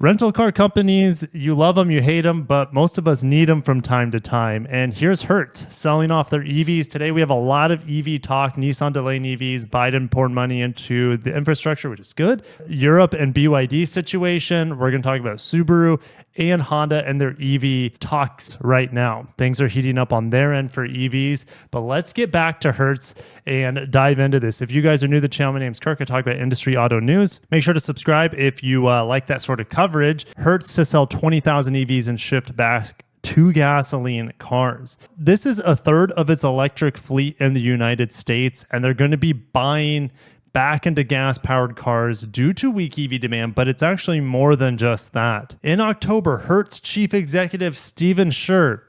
Rental car companies, you love them, you hate them, but most of us need them from time to time. And here's Hertz selling off their EVs. Today we have a lot of EV talk, Nissan Delays EVs, Biden pouring money into the infrastructure, which is good. Europe and BYD situation. We're going to talk about Subaru and Honda and their EV talks right now. Things are heating up on their end for EVs, but let's get back to Hertz and dive into this. If you guys are new to the channel, my name's Kirk. I talk about industry auto news. Make sure to subscribe if you like that sort of coverage. Hertz to sell 20,000 EVs and shift back to gasoline cars. This is a third of its electric fleet in the United States, and they're going to be buying back into gas-powered cars due to weak EV demand, but it's actually more than just that. In October, Hertz chief executive Steven Scherr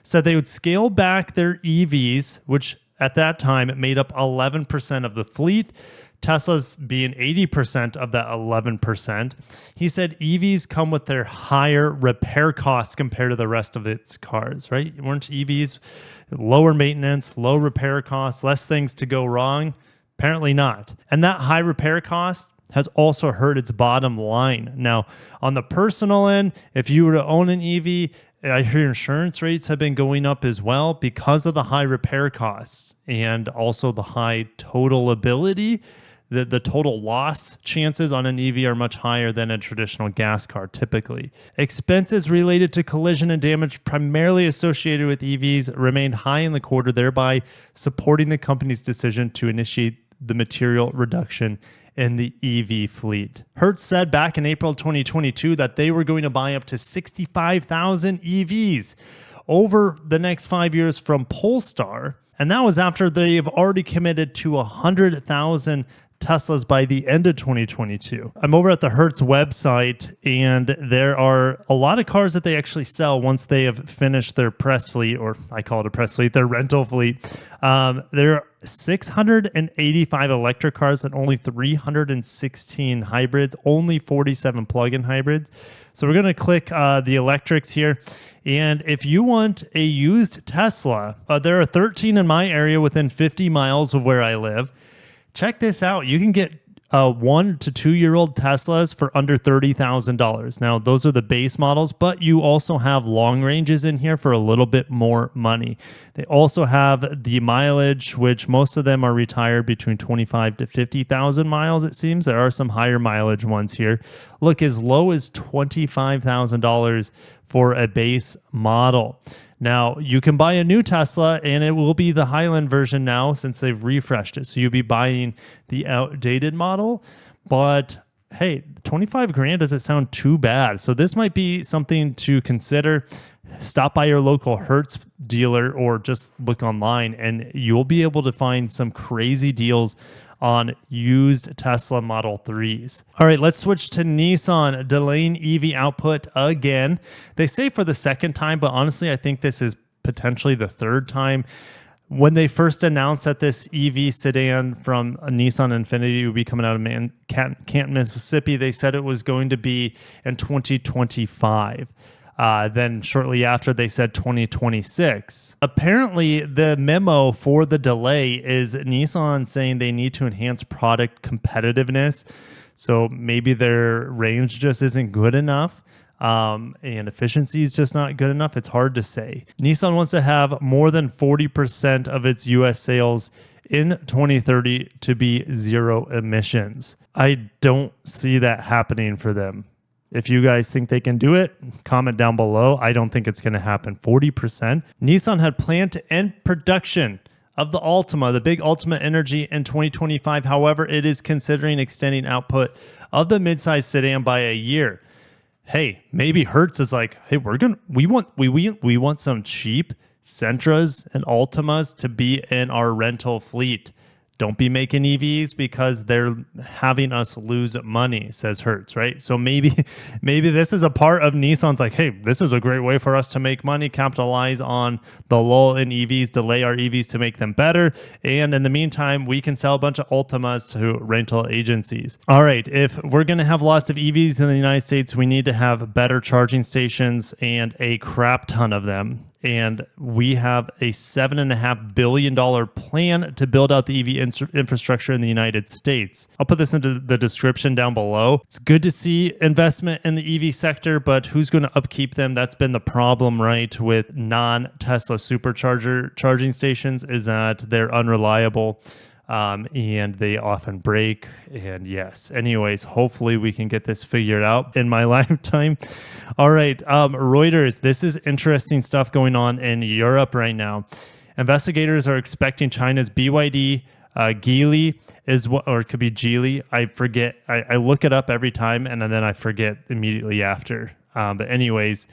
said they would scale back their EVs, which at that time made up 11% of the fleet, Tesla's being 80% of that 11%. He said EVs come with their higher repair costs compared to the rest of its cars, right? Weren't EVs lower maintenance, low repair costs, less things to go wrong? Apparently not. And that high repair cost has also hurt its bottom line. Now, on the personal end, if you were to own an EV, I hear insurance rates have been going up as well because of the high repair costs and also the high total ability. The total loss chances on an EV are much higher than a traditional gas car typically. Expenses related to collision and damage primarily associated with EVs remained high in the quarter, thereby supporting the company's decision to initiate the material reduction in the EV fleet. Hertz said back in April 2022 that they were going to buy up to 65,000 EVs over the next 5 years from Polestar, and that was after they've already committed to 100,000 Teslas by the end of 2022. I'm over at the Hertz website, and there are a lot of cars that they actually sell once they have finished their press fleet, or I call it a press fleet, their rental fleet. There are 685 electric cars and only 316 hybrids, only 47 plug-in hybrids. So we're going to click the electrics here. And if you want a used Tesla, there are 13 in my area within 50 miles of where I live. Check this out. You can get 1 to 2 year old Teslas for under $30,000. Now, those are the base models, but you also have long ranges in here for a little bit more money. They also have the mileage, which most of them are retired between 25 to 50,000 miles, it seems. There are some higher mileage ones here. Look, as low as $25,000 for a base model. Now, you can buy a new Tesla, and it will be the Highland version now since they've refreshed it. So you'll be buying the outdated model, but hey, 25 grand doesn't sound too bad. So this might be something to consider. Stop by your local Hertz dealer or just look online, and you'll be able to find some crazy deals on used Tesla Model 3s. All right, let's switch to Nissan delaying EV output again. They say for the second time, but honestly, I think this is potentially the third time. When they first announced that this EV sedan from Nissan Infiniti would be coming out of Canton, Mississippi, they said it was going to be in 2025. Then shortly after, they said 2026. Apparently, the memo for the delay is Nissan saying they need to enhance product competitiveness. So maybe their range just isn't good enough. And efficiency is just not good enough. It's hard to say. Nissan wants to have more than 40% of its US sales in 2030 to be zero emissions. I don't see that happening for them. If you guys think they can do it, comment down below. I don't think it's going to happen. 40%. Nissan had planned to end production of the Altima, the big Altima Energy, in 2025. However, it is considering extending output of the midsize sedan by a year. Hey, maybe Hertz is like, hey, we want some cheap Sentras and Altimas to be in our rental fleet. Don't be making EVs because they're having us lose money, says Hertz, right? So maybe this is a part of Nissan's like, hey, this is a great way for us to make money, capitalize on the lull in EVs, delay our EVs to make them better. And in the meantime, we can sell a bunch of Altimas to rental agencies. All right, if we're going to have lots of EVs in the United States, we need to have better charging stations and a crap ton of them. And we have a $7.5 billion plan to build out the EV infrastructure in the United States. I'll put this into the description down below. It's good to see investment in the EV sector, but who's going to upkeep them? That's been the problem, right, with non-Tesla supercharger charging stations, is that they're unreliable. And they often break. And yes, anyways, hopefully we can get this figured out in my lifetime. All right, Reuters, this is interesting stuff going on in Europe right now. Investigators are expecting China's BYD Geely is what, or it could be Geely. I forget. I look it up every time and then I forget immediately after. But anyways,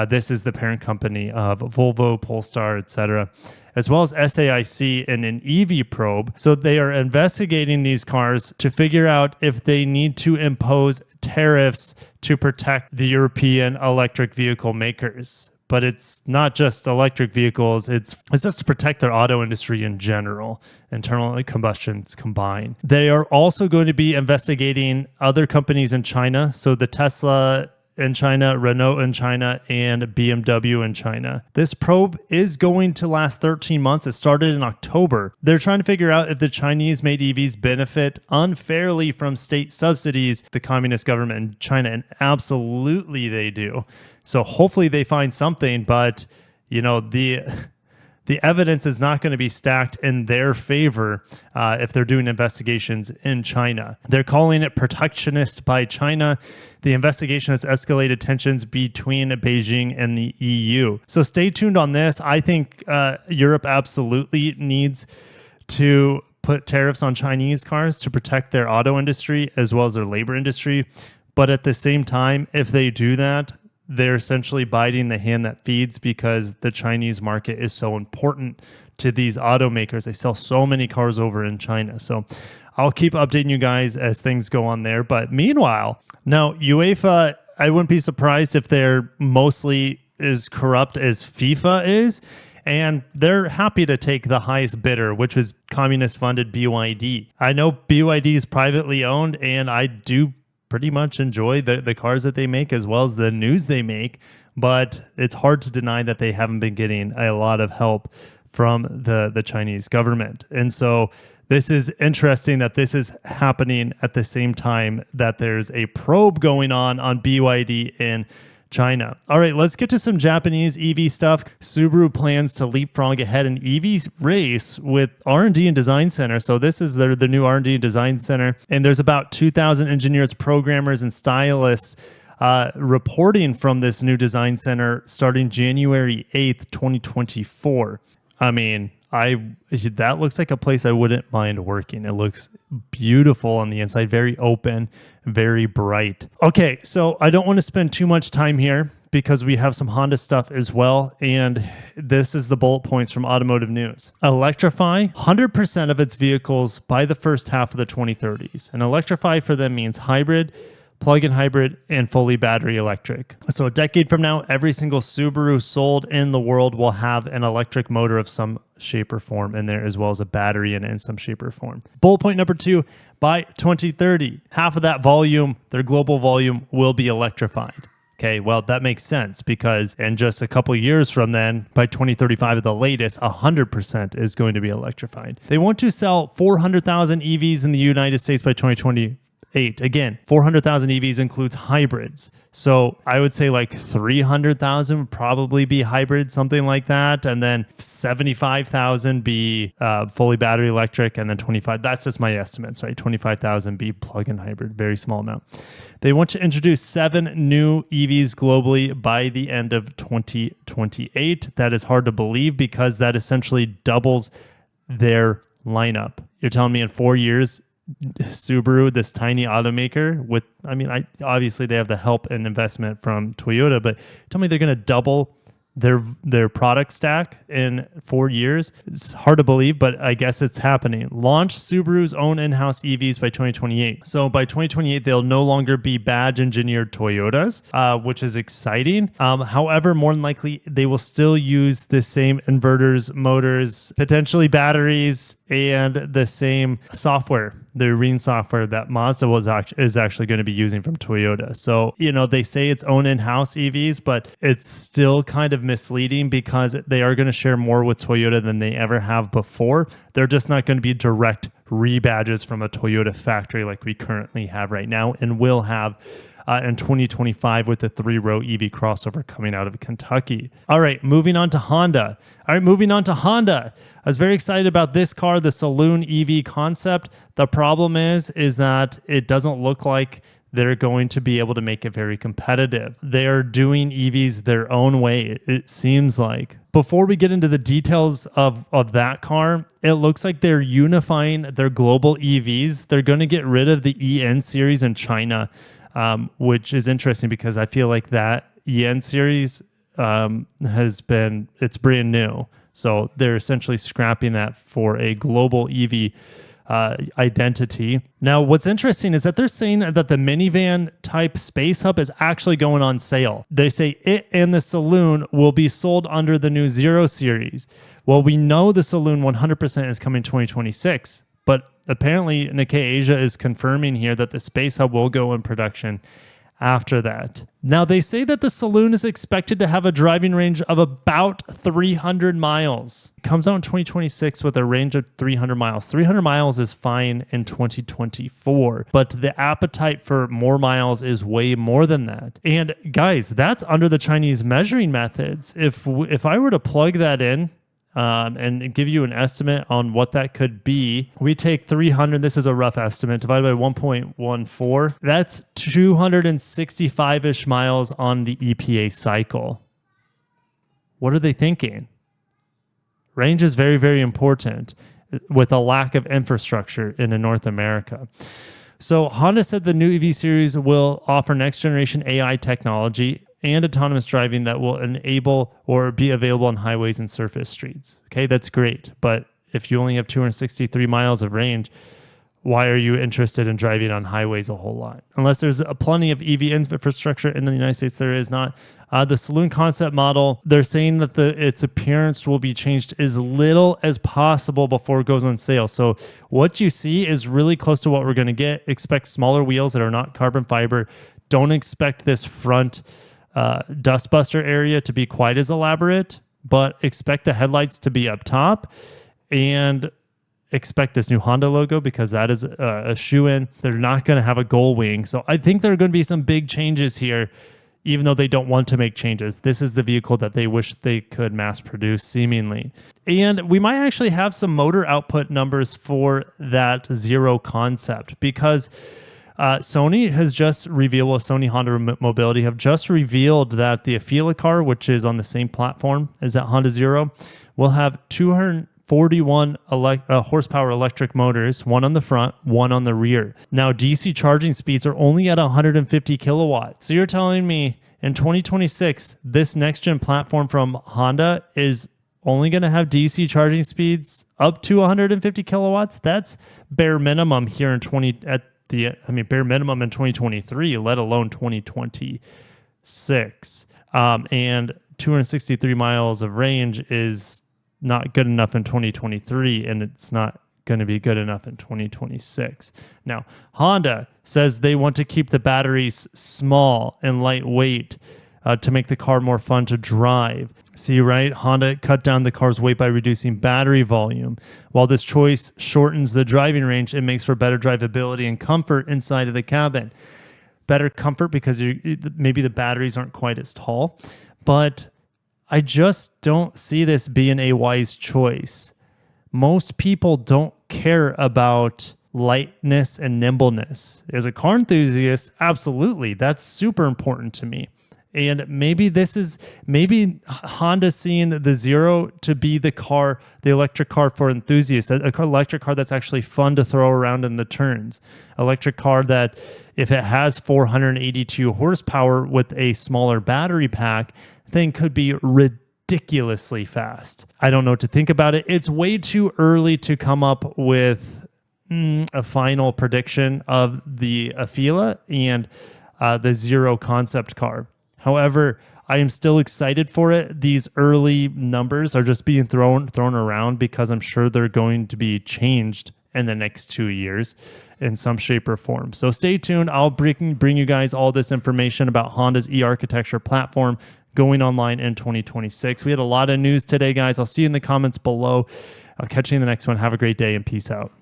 this is the parent company of Volvo, Polestar, etc., as well as SAIC and an EV probe. So they are investigating these cars to figure out if they need to impose tariffs to protect the European electric vehicle makers. But it's not just electric vehicles, it's just to protect their auto industry in general, internal combustions combined. They are also going to be investigating other companies in China. So the Tesla in China, Renault in China, and BMW in China. This probe is going to last 13 months. It started in October. They're trying to figure out if the Chinese-made EVs benefit unfairly from state subsidies, the communist government in China, and absolutely they do. So hopefully they find something, but you know, the evidence is not going to be stacked in their favor if they're doing investigations in China. They're calling it protectionist by China. The investigation has escalated tensions between Beijing and the EU. So stay tuned on this. I think Europe absolutely needs to put tariffs on Chinese cars to protect their auto industry as well as their labor industry. But at the same time, if they do that, they're essentially biting the hand that feeds, because the Chinese market is so important to these automakers. They sell so many cars over in China. So I'll keep updating you guys as things go on there. But meanwhile, now UEFA, I wouldn't be surprised if they're mostly as corrupt as FIFA is. And they're happy to take the highest bidder, which was communist-funded BYD. I know BYD is privately owned, and I do pretty much enjoy the cars that they make as well as the news they make, but it's hard to deny that they haven't been getting a lot of help from the Chinese government. And so this is interesting that this is happening at the same time that there's a probe going on BYD in China. All right, let's get to some Japanese EV stuff. Subaru plans to leapfrog ahead in EV race with R&D and Design Center. So this is the new R&D and Design Center. And there's about 2,000 engineers, programmers, and stylists reporting from this new design center starting January 8th, 2024. I mean, that looks like a place I wouldn't mind working. It looks beautiful on the inside, very open, very bright. Okay, so I don't want to spend too much time here because we have some Honda stuff as well. And this is the bullet points from Automotive News. Electrify 100% of its vehicles by the first half of the 2030s. And electrify for them means hybrid, plug-in hybrid, and fully battery electric. So a decade from now, every single Subaru sold in the world will have an electric motor of some shape or form in there, as well as a battery in some shape or form. Bullet point number 2, by 2030, half of that volume, their global volume, will be electrified. Okay, well, that makes sense because in just a couple years from then, by 2035 at the latest, 100% is going to be electrified. They want to sell 400,000 EVs in the United States by 2028. Again, 400,000 EVs includes hybrids. So I would say like 300,000 would probably be hybrid, something like that. And then 75,000 be fully battery electric. And then 25, that's just my estimates, right? 25,000 be plug-in hybrid, very small amount. They want to introduce 7 new EVs globally by the end of 2028. That is hard to believe because that essentially doubles their lineup. You're telling me in 4 years, Subaru, this tiny automaker obviously they have the help and investment from Toyota, but tell me they're going to double their product stack in 4 years. It's hard to believe, but I guess it's happening. Launch Subaru's own in-house EVs by 2028. So by 2028, they'll no longer be badge engineered Toyotas, which is exciting. However, more than likely, they will still use the same inverters, motors, potentially batteries, and the same software the Arene software that Mazda is actually going to be using from Toyota. So, they say it's own in-house EVs, but it's still kind of misleading because they are going to share more with Toyota than they ever have before. They're just not going to be direct rebadges from a Toyota factory like we currently have right now and will have in 2025 with the 3-row EV crossover coming out of Kentucky. All right, moving on to Honda. I was very excited about this car, the Saloon EV concept. The problem is that it doesn't look like they're going to be able to make it very competitive. They are doing EVs their own way, it seems like. Before we get into the details of that car, it looks like they're unifying their global EVs. They're going to get rid of the EN series in China, which is interesting because I feel like that EN series it's brand new. So they're essentially scrapping that for a global EV identity. Now, what's interesting is that they're saying that the minivan type Space Hub is actually going on sale. They say it and the Saloon will be sold under the new Zero series. Well, we know the Saloon 100% is coming 2026, but apparently Nikkei Asia is confirming here that the Space Hub will go in production after that. Now, they say that the Saloon is expected to have a driving range of about 300 miles. It comes out in 2026 with a range of 300 miles. 300 miles is fine in 2024, but the appetite for more miles is way more than that. And guys, that's under the Chinese measuring methods. If I were to plug that in, and give you an estimate on what that could be. We take 300, this is a rough estimate, divided by 1.14. That's 265-ish miles on the EPA cycle. What are they thinking? Range is very, very important with a lack of infrastructure in North America. So Honda said the new EV series will offer next generation AI technology and autonomous driving that will enable or be available on highways and surface streets. Okay, that's great. But if you only have 263 miles of range, why are you interested in driving on highways a whole lot? Unless there's plenty of EV infrastructure in the United States, there is not. The Saloon concept model, they're saying that its appearance will be changed as little as possible before it goes on sale. So what you see is really close to what we're going to get. Expect smaller wheels that are not carbon fiber. Don't expect this front dustbuster area to be quite as elaborate, but expect the headlights to be up top and expect this new Honda logo because that is a shoe-in. They're not going to have a gull wing. So I think there are going to be some big changes here, even though they don't want to make changes. This is the vehicle that they wish they could mass produce seemingly. And we might actually have some motor output numbers for that Zero concept because Sony has just revealed, Sony Honda Mobility have just revealed that the Afeela car, which is on the same platform as that Honda Zero, will have 241 horsepower electric motors, one on the front, one on the rear. Now, DC charging speeds are only at 150 kilowatts. So you're telling me in 2026, this next-gen platform from Honda is only going to have DC charging speeds up to 150 kilowatts? That's bare minimum here in bare minimum in 2023, let alone 2026. And 263 miles of range is not good enough in 2023, and it's not going to be good enough in 2026. Now, Honda says they want to keep the batteries small and lightweight to make the car more fun to drive. See, right? Honda cut down the car's weight by reducing battery volume. While this choice shortens the driving range, it makes for better drivability and comfort inside of the cabin. Better comfort because maybe the batteries aren't quite as tall. But I just don't see this being a wise choice. Most people don't care about lightness and nimbleness. As a car enthusiast, absolutely, that's super important to me. And maybe Honda's seeing the Zero to be the electric car for enthusiasts, an electric car that's actually fun to throw around in the turns. Electric car that, if it has 482 horsepower with a smaller battery pack, thing could be ridiculously fast. I don't know what to think about it. It's way too early to come up with a final prediction of the Afeela and the Zero concept car. However, I am still excited for it. These early numbers are just being thrown around because I'm sure they're going to be changed in the next 2 years in some shape or form. So stay tuned. I'll bring you guys all this information about Honda's e-architecture platform going online in 2026. We had a lot of news today, guys. I'll see you in the comments below. I'll catch you in the next one. Have a great day and peace out.